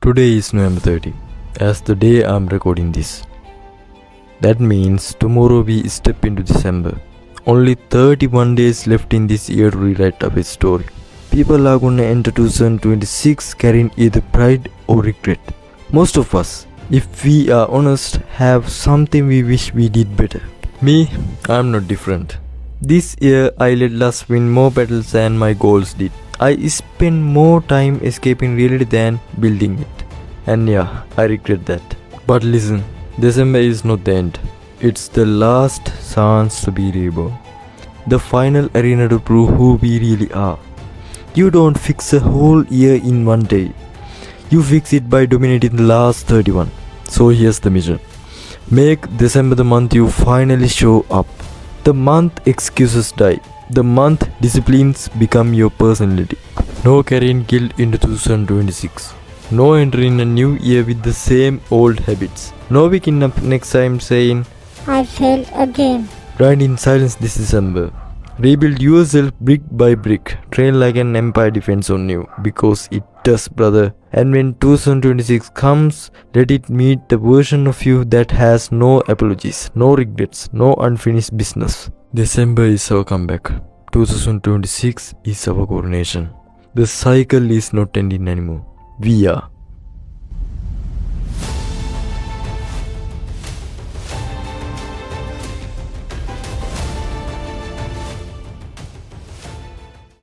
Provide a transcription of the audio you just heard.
Today is November 30, as the day I'm recording this. That means tomorrow we step into December. Only 31 days left in this year to rewrite our story. People are gonna enter 2026 carrying either pride or regret. Most of us, if we are honest, have something we wish we did better. Me, I'm not different. This year I let lust win more battles than my goals did. I spent more time escaping reality than building it. And yeah, I regret that. But listen, December is not the end. It's the last chance to be reborn. The final arena to prove who we really are. You don't fix a whole year in one day. You fix it by dominating the last 31. So here's the mission. Make December the month you finally show up. The month excuses die. The month disciplines become your personality. No carrying guilt into 2026. No entering a new year with the same old habits. No waking up next time saying, I failed again. Grind in silence this December. Rebuild yourself brick by brick. Train like an empire defends on you. Because it does, brother. And when 2026 comes, let it meet the version of you that has no apologies, no regrets, no unfinished business. December is our comeback. 2026 is our coronation. The cycle is not ending anymore. We are.